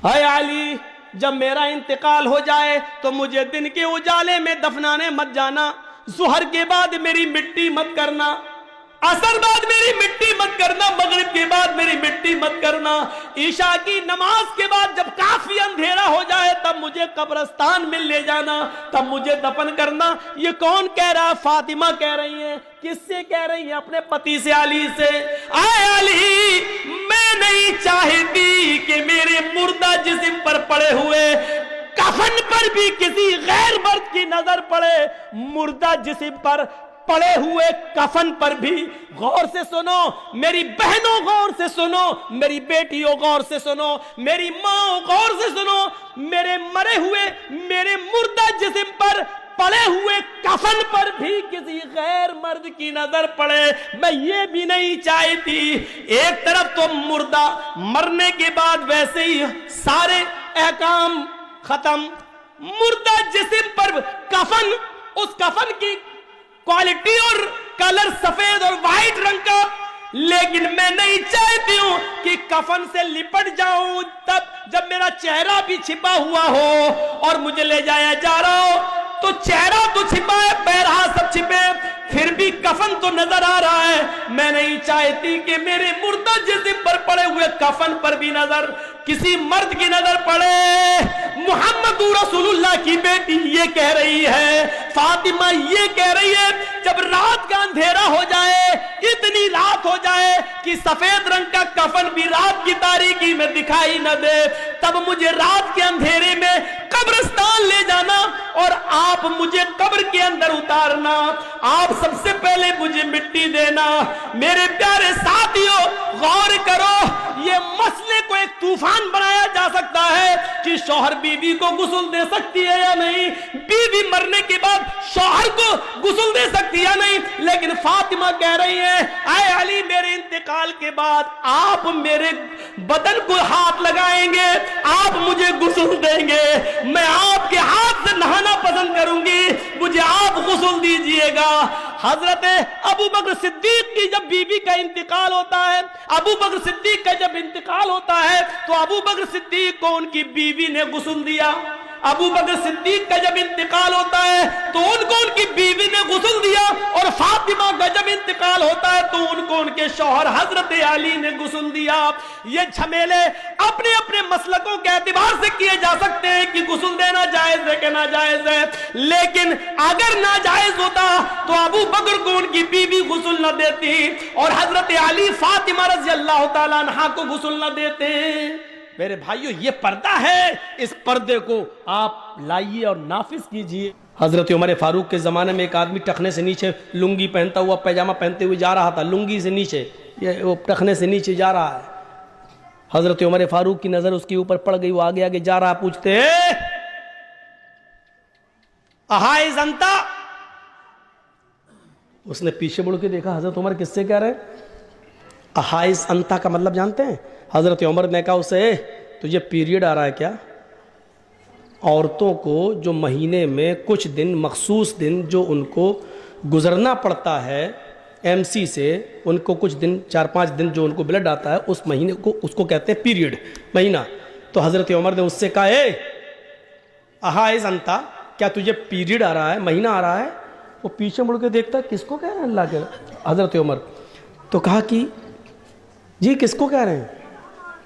اے علی جب میرا انتقال ہو جائے تو مجھے دن کے اجالے میں دفنانے مت جانا، ظہر کے بعد میری مٹی مت کرنا، عصر بعد میری مٹی مت کرنا، مغرب کے بعد میری مٹی مت کرنا، عشاء کی نماز کے بعد جب کافی اندھیرا ہو جائے تب مجھے قبرستان میں لے جانا، تب مجھے دفن کرنا۔ یہ کون کہہ رہا؟ فاطمہ کہہ رہی ہیں۔ کس سے کہہ رہی ہیں؟ اپنے پتی سے، علی سے۔ اے علی میں نہیں چاہتی کہ میرے مردہ جسم پر پڑے ہوئے کفن پر بھی کسی غیر مرد کی نظر پڑے، مردہ جسم پر پڑے ہوئے کفن پر بھی۔ غور سے سنو میری بہنوں، غور سے سنو میری بیٹیوں، غور سے سنو میری ماں، غور سے سنو، میرے مرے ہوئے، میرے مردہ جسم پر پڑے ہوئے کفن پر بھی کسی غیر مرد کی نظر پڑے، میں یہ بھی نہیں چاہتی۔ ایک طرف تو مردہ مرنے کے بعد ویسے ہی سارے احکام ختم، مردہ جسم پر کفن، اس کفن کی کوالٹی اور کلر سفید اور وائٹ رنگ کا، لیکن میں نہیں چاہتی ہوں کہ کفن سے لپٹ جاؤں تب جب میرا چہرہ بھی چھپا ہوا ہو اور مجھے لے جایا جا رہا ہو تو چہرہ تو چھپا ہے، پیرہا سب چھپے، پھر بھی کفن تو نظر آ رہا ہے۔ میں نہیں چاہتی کہ میرے مردہ جسم پر پڑے ہوئے کفن پر بھی نظر کسی مرد کی نظر پڑے۔ محمد رسول اللہ کی بیٹی یہ کہہ رہی ہے، فاطمہ یہ کہہ رہی ہے، جب رات کا اندھیرا ہو جائے، اتنی رات ہو جائے کہ سفید رنگ کا کفن بھی رات کی تاریکی میں دکھائی نہ دے، تب مجھے رات کے اندھیرے میں قبرستان لے جانا اور آپ مجھے قبر کے اندر اتارنا، آپ سب سے پہلے مجھے مٹی دینا۔ میرے پیارے ساتھیوں غور کرو، یہ مسئلے کو ایک طوفان بنایا جا سکتا ہے کہ شوہر بیوی کو غسل دے سکتی ہے یا نہیں، بیوی مرنے کے بعد شوہر کو غسل دے سکتی ہے یا نہیں، لیکن فاطمہ کہہ رہی ہے اے علی میرے انتقال کے بعد آپ میرے بدن کو ہاتھ لگائیں گے، آپ مجھے غسل دیں گے، میں آپ کے ہاتھ سے نہانا پسند کروں گی، مجھے آپ غسل دیجئے گا۔ حضرت ابو بکر صدیق کی جب بیوی کا انتقال ہوتا ہے، ابو بکر صدیق کا جب انتقال ہوتا ہے تو ابو بکر صدیق کو ان کی بیوی نے غسل دیا۔ ابو بکر صدیق کا جب انتقال ہوتا ہے تو ان کو ان کی بیوی نے غسل دیا، اور فاطمہ کا جب انتقال ہوتا ہے تو ان کو ان کے شوہر حضرت علی نے غسل دیا۔ یہ جھمیلے اپنے اپنے مسلکوں کے اعتبار سے کیے جا سکتے ہیں کہ غسل دینا جائز ہے کہ ناجائز ہے، لیکن اگر ناجائز ہوتا تو ابو بکر کو ان کی بیوی غسل نہ دیتی اور حضرت علی فاطمہ رضی اللہ تعالیٰ عنہ کو غسل نہ دیتے۔ میرے بھائیو یہ پردہ ہے، اس پردے کو آپ لائیے اور نافذ کیجئے۔ حضرت عمر فاروق کے زمانے میں ایک آدمی ٹخنے سے نیچے لنگی پہنتا ہوا پیجامہ پہنتے ہوئے جا رہا تھا، لنگی سے نیچے، یہ وہ ٹخنے سے نیچے جا رہا ہے۔ حضرت عمر فاروق کی نظر اس کے اوپر پڑ گئی، وہ آگے آگے جا رہا، پوچھتے ہیں احائز انتا؟ اس نے پیچھے مڑ کے دیکھا، حضرت عمر کس سے کہہ رہے ہیں؟ احائز انتا کا مطلب جانتے ہیں؟ حضرت عمر نے کہا اسے تجھے پیریڈ آ رہا ہے کیا؟ عورتوں کو جو مہینے میں کچھ دن، مخصوص دن جو ان کو گزرنا پڑتا ہے ایم سی سے، ان کو کچھ دن 4-5 دن جو ان کو بلڈ آتا ہے اس مہینے کو، اس کو کہتے ہیں پیریڈ، مہینہ۔ تو حضرت عمر نے اس سے کہا اے احائز انتا، کیا تجھے پیریڈ آ رہا ہے، مہینہ آ رہا ہے؟ وہ پیچھے مڑ کے دیکھتا ہے کس کو کہہ رہے ہیں؟ اللہ کے حضرت عمر۔ تو کہا کہ جی کس کو کہہ رہے ہیں؟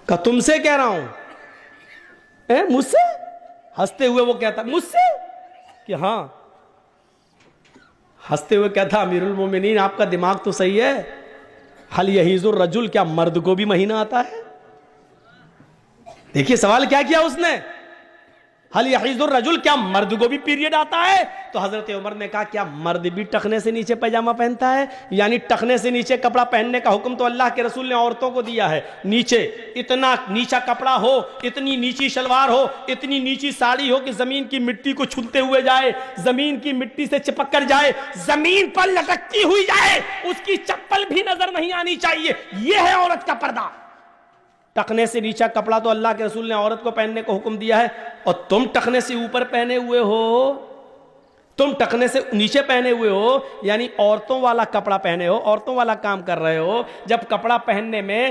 کہا تم سے کہہ رہا ہوں۔ مجھ سے؟ ہنستے ہوئے وہ کہتا مجھ سے؟ کہ ہاں۔ ہنستے ہوئے کہتا امیر المومنین آپ کا دماغ تو صحیح ہے، حل یحیض الرجل، کیا مرد کو بھی مہینہ آتا ہے؟ دیکھیے سوال کیا کیا اس نے، حل یحیض الرجل، کیا مرد کو بھی پیریڈ آتا ہے؟ تو حضرت عمر نے کہا کیا مرد بھی ٹخنے سے نیچے پیجامہ پہنتا ہے؟ یعنی ٹخنے سے نیچے کپڑا پہننے کا حکم تو اللہ کے رسول نے عورتوں کو دیا ہے، نیچے اتنا نیچا کپڑا ہو، اتنی نیچی شلوار ہو، اتنی نیچی ساڑی ہو کہ زمین کی مٹی کو چھوتے ہوئے جائے، زمین کی مٹی سے چپک کر جائے، زمین پر لٹکتی ہوئی جائے، اس کی چپل بھی نظر نہیں آنی چاہیے۔ یہ ہے عورت کا پردہ۔ ٹخنے سے نیچا کپڑا تو اللہ کے رسول نے عورت کو پہننے کو حکم دیا ہے، اور تم ٹخنے سے اوپر پہنے ہوئے ہو، تم ٹخنے سے نیچے پہنے ہوئے ہو، یعنی عورتوں والا کپڑا پہنے ہو، عورتوں والا کام کر رہے ہو۔ جب کپڑا پہننے میں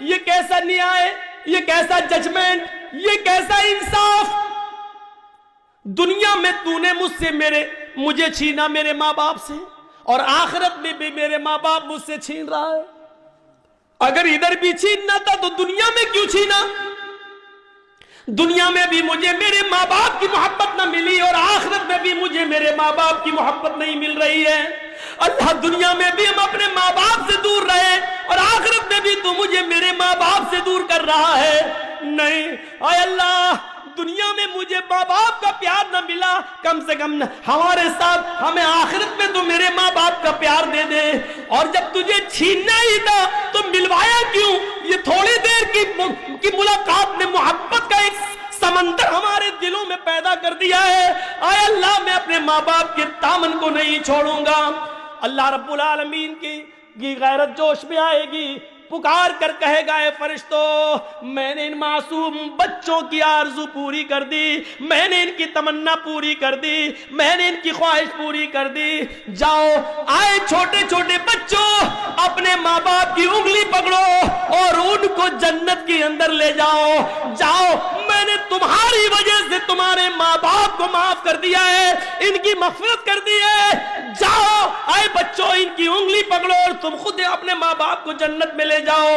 یہ کیسا نیائے، یہ کیسا ججمنٹ، یہ کیسا انصاف؟ دنیا میں تو نے مجھے چھینا میرے ماں باپ سے، اور آخرت میں بھی میرے ماں باپ مجھ سے چھین رہا ہے۔ اگر ادھر بھی چھیننا تھا تو دنیا میں کیوں چھینا؟ دنیا میں بھی مجھے میرے ماں باپ کی محبت نہ ملی، اور آخرت میں بھی مجھے میرے ماں باپ کی محبت نہیں مل رہی ہے۔ اللہ دنیا میں بھی ہم اپنے ماں باپ سے دور رہے، اور آخرت میں بھی تو مجھے میرے ماں باپ سے دور کر رہا ہے۔ نہیں اے اللہ، دنیا میں مجھے ماں باپ کا پیار نہ ملا، کم سے کم ہمارے ساتھ ہمیں آخرت میں تو میرے ماں باپ کا پیار دے دے۔ اور جب تجھے چھیننا ہی تھا تو ملوایا کیوں؟ یہ تھوڑی دیر کی ملاقات نے محبت کا ایک سمندر ہمارے دلوں میں پیدا کر دیا ہے۔ اے اللہ، میں اپنے ماں باپ کے دامن کو نہیں چھوڑوں گا۔ اللہ رب العالمین کی غیرت جوش میں آئے گی، پکار کر کہے گا اے فرشتوں، میں نے ان معصوم بچوں کی آرزو پوری کر دی، میں نے ان کی تمنا پوری کر دی، میں نے ان کی خواہش پوری کر دی۔ جاؤ آئے چھوٹے چھوٹے بچوں، اپنے ماں باپ کی انگلی پکڑو اور ان کو جنت کے اندر لے جاؤ۔ جاؤ، میں نے تمہاری وجہ سے تمہارے ماں باپ کو معاف کر دیا ہے، ان کی مغفرت کر دی ہے۔ جاؤ آئے بچوں، ان کی انگلی پکڑو اور تم خود اپنے ماں باپ کو جنت میں لے جاؤ۔